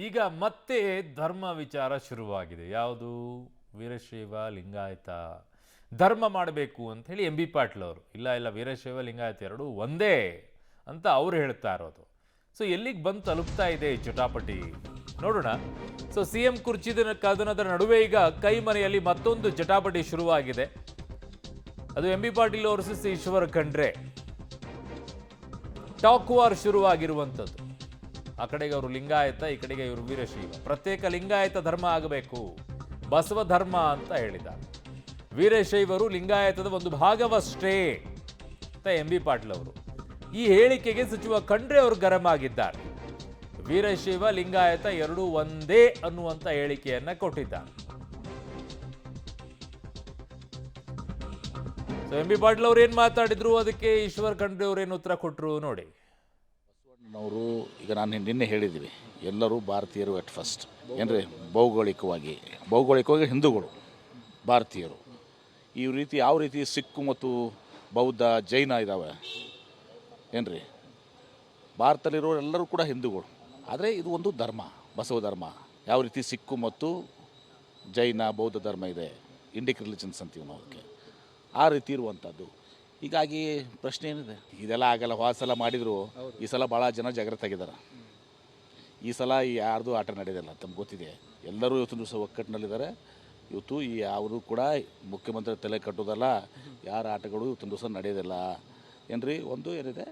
ಈಗ ಮತ್ತೆ ಧರ್ಮ ವಿಚಾರ ಶುರುವಾಗಿದೆ. ಯಾವುದು? ವೀರಶೈವ ಲಿಂಗಾಯತ ಧರ್ಮ ಮಾಡಬೇಕು ಅಂತ ಹೇಳಿ ಎಂ ಬಿ ಪಾಟೀಲ್ ಅವರು. ಇಲ್ಲ ಇಲ್ಲ, ವೀರಶೈವ ಲಿಂಗಾಯತ ಎರಡು ಒಂದೇ ಅಂತ ಅವ್ರು ಹೇಳ್ತಾ ಇರೋದು. ಸೊ ಎಲ್ಲಿಗೆ ಬಂದು ತಲುಪ್ತಾ ಇದೆ ಈ ಚಟಾಪಟಿ ನೋಡೋಣ. ಸೊ ಸಿ ಎಂ ಕುರ್ಚಿದ ಕದನದ ನಡುವೆ ಈಗ ಕೈ ಮನೆಯಲ್ಲಿ ಮತ್ತೊಂದು ಚಟಾಪಟಿ ಶುರುವಾಗಿದೆ. ಅದು M B Patil versus Eshwar Khandre talk war ಶುರುವಾಗಿರುವಂಥದ್ದು. ಆ ಕಡೆಗೆ ಅವರು ಲಿಂಗಾಯತ, ಈ ಕಡೆಗೆ ಇವರು ವೀರಶೈವ. ಪ್ರತ್ಯೇಕ ಲಿಂಗಾಯತ ಧರ್ಮ ಆಗಬೇಕು, ಬಸವ ಧರ್ಮ ಅಂತ ಹೇಳಿದ್ದಾರೆ. ವೀರಶೈವರು ಲಿಂಗಾಯತದ ಒಂದು ಭಾಗವಷ್ಟೇ ಅಂತ ಎಂ ಬಿ ಪಾಟೀಲ್ ಅವರು. ಈ ಹೇಳಿಕೆಗೆ ಸಚಿವ ಖಂಡ್ರೆ ಅವರು ಗರಂ ಆಗಿದ್ದಾರೆ. ವೀರಶೈವ ಲಿಂಗಾಯತ ಎರಡೂ ಒಂದೇ ಅನ್ನುವಂಥ ಹೇಳಿಕೆಯನ್ನ ಕೊಟ್ಟಿದ್ದಾರೆ. ಎಂ ಬಿ ಪಾಟೀಲ್ ಅವರು ಏನ್ ಮಾತಾಡಿದ್ರು, ಅದಕ್ಕೆ ಈಶ್ವರ್ ಖಂಡ್ರೆ ಅವರು ಏನು ಉತ್ತರ ಕೊಟ್ಟರು ನೋಡಿ. ಅವರು ಈಗ ನಾನು ನಿನ್ನೆ ಹೇಳಿದ್ದೀವಿ, ಎಲ್ಲರೂ ಭಾರತೀಯರು ಎಟ್ ಫಸ್ಟ್ ಏನ್ರಿ, ಭೌಗೋಳಿಕವಾಗಿ ಹಿಂದೂಗಳು ಭಾರತೀಯರು. ಈ ರೀತಿ ಯಾವ ರೀತಿ ಸಿಖ್ ಮತ್ತು ಬೌದ್ಧ ಜೈನ ಇದ್ದಾವೆ ಏನ್ರಿ, ಭಾರತದಲ್ಲಿರೋ ಎಲ್ಲರೂ ಕೂಡ ಹಿಂದೂಗಳು. ಆದರೆ ಇದು ಒಂದು ಧರ್ಮ, ಬಸವ ಧರ್ಮ. ಯಾವ ರೀತಿ ಸಿಕ್ಕು ಮತ್ತು ಜೈನ ಬೌದ್ಧ ಧರ್ಮ ಇದೆ, ಇಂಡಿಕ್ ರಿಲಿಜನ್ಸ್ ಅಂತೀವಿ ನಾವು ಅದಕ್ಕೆ, ಆ ರೀತಿ ಇರುವಂಥದ್ದು. ಹೀಗಾಗಿ ಪ್ರಶ್ನೆ ಏನಿದೆ, ಇದೆಲ್ಲ ಆಗಲ್ಲ. ಸಲ ಮಾಡಿದರು, ಈ ಸಲ ಭಾಳ ಜನ ಜಾಗೃತ ಆಗಿದ್ದಾರೆ. ಈ ಸಲ ಯಾರ್ದು ಆಟ ನಡೆಯೋದಿಲ್ಲ, ತಮ್ಗೆ ಗೊತ್ತಿದೆ. ಎಲ್ಲರೂ ಇವತ್ತು ದಿವಸ ಒಕ್ಕಟ್ಟಿನಲ್ಲಿದ್ದಾರೆ. ಇವತ್ತು ಈ ಅವರು ಕೂಡ ಮುಖ್ಯಮಂತ್ರಿ ತಲೆ ಕಟ್ಟೋದಲ್ಲ, ಯಾರ ಆಟಗಳು ಇವತ್ತೊಂದು ದಿವಸ ನಡೆಯೋದಿಲ್ಲ ಏನ್ರಿ. ಒಂದು ಏನಿದೆ,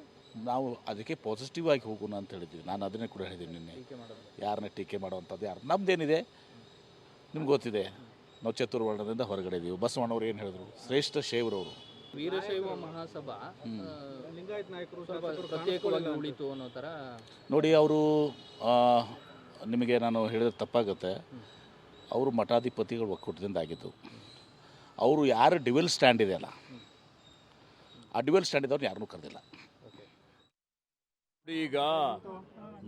ನಾವು ಅದಕ್ಕೆ ಪಾಸಿಟಿವ್ ಆಗಿ ಹೋಗೋಣ ಅಂತ ಹೇಳಿದ್ವಿ. ನಾನು ಅದನ್ನೇ ಕೂಡ ಹೇಳಿದ್ದೀನಿ ನಿನ್ನೆ. ಯಾರನ್ನ ಟೀಕೆ ಮಾಡುವಂಥದ್ದು ಯಾರು, ನಮ್ದೇನಿದೆ ನಿಮ್ಗೆ ಗೊತ್ತಿದೆ. ನಾವು ಚತುರ್ವರ್ಣದಿಂದ ಹೊರಗಡೆ ಇದ್ದೀವಿ. ಬಸವಣ್ಣವ್ರು ಏನು ಹೇಳಿದ್ರು, ಶ್ರೇಷ್ಠ ಶೈವರವರು. ವೀರಶೈವ ಮಹಾಸಭಾ ಲಿಂಗಾಯತ ನಾಯಕರು ಪ್ರತ್ಯೇಕವಾಗಿ ಉಳಿತು ಅನ್ನೋ ಥರ ನೋಡಿ. ಅವರು ನಿಮಗೆ ನಾನು ಹೇಳಿದ್ರೆ ತಪ್ಪಾಗುತ್ತೆ. ಅವರು ಮಠಾಧಿಪತಿಗಳು ಒಕ್ಕೂಟದಿಂದ ಆಗಿದ್ದು. ಅವರು ಯಾರು ಡಿವೆಲ್ ಸ್ಟ್ಯಾಂಡ್ ಇದೆ ಅಲ್ಲ, ಆ ಡಿವೆಲ್ ಸ್ಟ್ಯಾಂಡ್ ಇದ್ದವ್ರು ಯಾರನ್ನೂ ಕರೆದಿಲ್ಲ. ಈಗ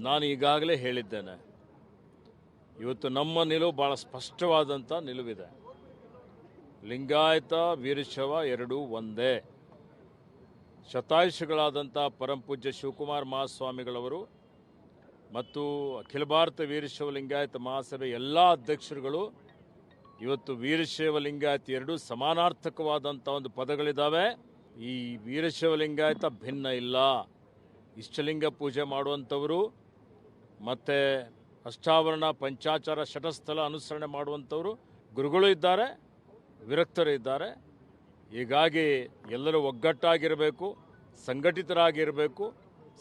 ನಾನು ಈಗಾಗಲೇ ಹೇಳಿದ್ದೇನೆ, ಇವತ್ತು ನಮ್ಮ ನಿಲುವು ಭಾಳ ಸ್ಪಷ್ಟವಾದಂಥ ನಿಲುವಿದೆ. ಲಿಂಗಾಯತ ವೀರಶೈವ ಎರಡೂ ಒಂದೇ. ಶತಾಯುಷಿಗಳಾದಂಥ ಪರಮಪೂಜ್ಯ ಶಿವಕುಮಾರ ಮಹಾಸ್ವಾಮಿಗಳವರು ಮತ್ತು ಅಖಿಲ ಭಾರತ ವೀರಶೈವ ಲಿಂಗಾಯತ ಮಹಾಸಭೆ ಎಲ್ಲ ಅಧ್ಯಕ್ಷರುಗಳು ಇವತ್ತು ವೀರಶೈವ ಲಿಂಗಾಯತ ಎರಡೂ ಸಮಾನಾರ್ಥಕವಾದಂಥ ಒಂದು ಪದಗಳಿದ್ದಾವೆ. ಈ ವೀರಶೈವ ಲಿಂಗಾಯತ ಭಿನ್ನ ಇಲ್ಲ. ಇಷ್ಟಲಿಂಗ ಪೂಜೆ ಮಾಡುವಂಥವರು ಮತ್ತು ಅಷ್ಟಾವರಣ ಪಂಚಾಚಾರ ಶಟಸ್ಥಲ ಅನುಸರಣೆ ಮಾಡುವಂಥವರು ಗುರುಗಳು ಇದ್ದಾರೆ, ವಿರಕ್ತರು ಇದ್ದಾರೆ. ಹೀಗಾಗಿ ಎಲ್ಲರೂ ಒಗ್ಗಟ್ಟಾಗಿರಬೇಕು, ಸಂಘಟಿತರಾಗಿರಬೇಕು.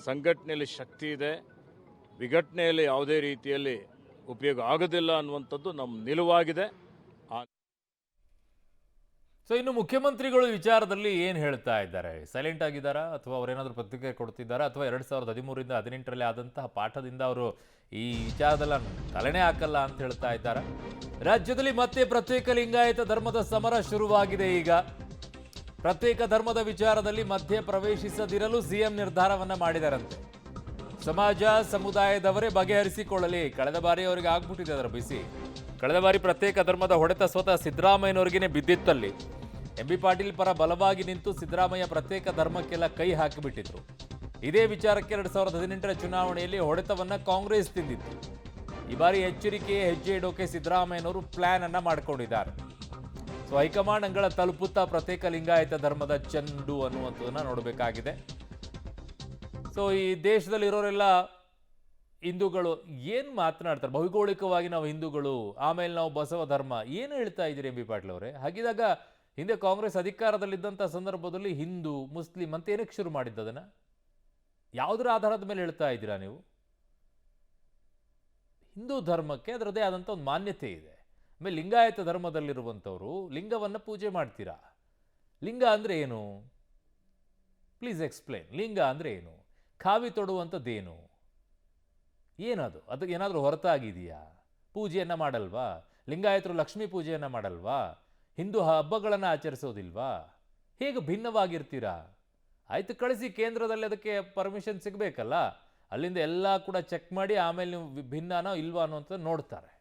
ಸಂಘಟನೆಯಲ್ಲಿ ಶಕ್ತಿ ಇದೆ, ವಿಘಟನೆಯಲ್ಲಿ ಯಾವುದೇ ರೀತಿಯಲ್ಲಿ ಉಪಯೋಗ ಆಗೋದಿಲ್ಲ ಅನ್ನುವಂಥದ್ದು ನಮ್ಮ ನಿಲುವಾಗಿದೆ. ಸೊ ಇನ್ನು ಮುಖ್ಯಮಂತ್ರಿಗಳು ವಿಚಾರದಲ್ಲಿ ಏನು ಹೇಳ್ತಾ ಇದ್ದಾರೆ? ಸೈಲೆಂಟ್ ಆಗಿದ್ದಾರಾ, ಅಥವಾ ಅವರೇನಾದರೂ ಪ್ರತಿಕ್ರಿಯೆ ಕೊಡ್ತಿದ್ದಾರಾ, ಅಥವಾ 2013ರಿಂದ 2018ರಲ್ಲಿ ಆದಂತಹ ಪಾಠದಿಂದ ಅವರು ಈ ವಿಚಾರದಲ್ಲ ತಲೆನೇ ಹಾಕಲ್ಲ ಅಂತ ಹೇಳ್ತಾ ಇದ್ದಾರೆ? ರಾಜ್ಯದಲ್ಲಿ ಮತ್ತೆ ಪ್ರತ್ಯೇಕ ಲಿಂಗಾಯತ ಧರ್ಮದ ಸಮರ ಶುರುವಾಗಿದೆ. ಈಗ ಪ್ರತ್ಯೇಕ ಧರ್ಮದ ವಿಚಾರದಲ್ಲಿ ಮಧ್ಯೆ ಪ್ರವೇಶಿಸದಿರಲು ಸಿಎಂ ನಿರ್ಧಾರವನ್ನ ಮಾಡಿದಾರಂತೆ. ಸಮಾಜ ಸಮುದಾಯದವರೇ ಬಗೆಹರಿಸಿಕೊಳ್ಳಲಿ. ಕಳೆದ ಬಾರಿ ಅವರಿಗೆ ಆಗ್ಬಿಟ್ಟಿದೆ ಅದರ ಬಿಸಿ. ಕಳೆದ ಬಾರಿ ಪ್ರತ್ಯೇಕ ಧರ್ಮದ ಹೊಡೆತ ಸ್ವತಃ ಸಿದ್ದರಾಮಯ್ಯನವರಿಗೇನೆ ಬಿದ್ದಿತ್ತಲ್ಲಿ. ಎಂ ಬಿ ಪಾಟೀಲ್ ಪರ ಬಲವಾಗಿ ನಿಂತು ಸಿದ್ದರಾಮಯ್ಯ ಪ್ರತ್ಯೇಕ ಧರ್ಮಕ್ಕೆಲ್ಲ ಕೈ ಹಾಕಿಬಿಟ್ಟಿದ್ರು. ಇದೇ ವಿಚಾರಕ್ಕೆ 2018ರ ಚುನಾವಣೆಯಲ್ಲಿ ಹೊಡೆತವನ್ನ ಕಾಂಗ್ರೆಸ್ ತಿಂದಿತ್ತು. ಈ ಬಾರಿ ಎಚ್ಚರಿಕೆ ಹೆಜ್ಜೆ ಇಡೋಕೆ ಸಿದ್ದರಾಮಯ್ಯನವರು ಪ್ಲಾನ್ ಅನ್ನ ಮಾಡ್ಕೊಂಡಿದ್ದಾರೆ. ಸೊ ಹೈಕಮಾಂಡ್ ಅಂಗಳ ತಲುಪುತ್ತಾ ಪ್ರತ್ಯೇಕ ಲಿಂಗಾಯತ ಧರ್ಮದ ಚೆಂಡು ಅನ್ನುವಂಥದ್ದನ್ನ ನೋಡಬೇಕಾಗಿದೆ. ಸೊ ಈ ದೇಶದಲ್ಲಿರೋರೆಲ್ಲ ಹಿಂದೂಗಳು ಏನು ಮಾತನಾಡ್ತಾರೆ? ಭೌಗೋಳಿಕವಾಗಿ ನಾವು ಹಿಂದೂಗಳು, ಆಮೇಲೆ ನಾವು ಬಸವ ಧರ್ಮ, ಏನು ಹೇಳ್ತಾ ಇದ್ದೀರಿ ಎಂ ಬಿ ಪಾಟೀಲ್ ಅವರೇ? ಹಾಗಿದಾಗ ಹಿಂದೆ ಕಾಂಗ್ರೆಸ್ ಅಧಿಕಾರದಲ್ಲಿದ್ದಂಥ ಸಂದರ್ಭದಲ್ಲಿ ಹಿಂದೂ ಮುಸ್ಲಿಂ ಅಂತ ಏನಕ್ಕೆ ಶುರು ಮಾಡಿದ್ದದನ್ನ? ಯಾವುದರ ಆಧಾರದ ಮೇಲೆ ಹೇಳ್ತಾ ಇದ್ದೀರಾ ನೀವು? ಹಿಂದೂ ಧರ್ಮಕ್ಕೆ ಅದರದೇ ಆದಂಥ ಒಂದು ಮಾನ್ಯತೆ ಇದೆ. ಆಮೇಲೆ ಲಿಂಗಾಯತ ಧರ್ಮದಲ್ಲಿರುವಂಥವ್ರು ಲಿಂಗವನ್ನು ಪೂಜೆ ಮಾಡ್ತೀರಾ. ಲಿಂಗ ಅಂದರೆ ಏನು? Please explain. ಲಿಂಗ ಅಂದರೆ ಏನು? ಖಾವಿ ತೊಡುವಂಥದ್ದೇನು? ಏನದು? ಅದಕ್ಕೆ ಏನಾದರೂ ಹೊರತಾಗಿದೆಯಾ? ಪೂಜೆಯನ್ನು ಮಾಡಲ್ವಾ? ಲಿಂಗಾಯತರು ಲಕ್ಷ್ಮೀ ಪೂಜೆಯನ್ನು ಮಾಡಲ್ವಾ? ಹಿಂದೂ ಹಬ್ಬಗಳನ್ನು ಆಚರಿಸೋದಿಲ್ವಾ? ಹೇಗೆ ಭಿನ್ನವಾಗಿರ್ತೀರಾ? ಆಯ್ತು, ಕಳಿಸಿ, ಕೇಂದ್ರದಲ್ಲಿ ಅದಕ್ಕೆ ಪರ್ಮಿಷನ್ ಸಿಗಬೇಕಲ್ಲ. ಅಲ್ಲಿಂದ ಎಲ್ಲ ಕೂಡ ಚೆಕ್ ಮಾಡಿ ಆಮೇಲೆ ನೀವು ಭಿನ್ನನೋ ಇಲ್ವಾ ಅನ್ನುವಂಥದ್ದು ನೋಡ್ತಾರೆ.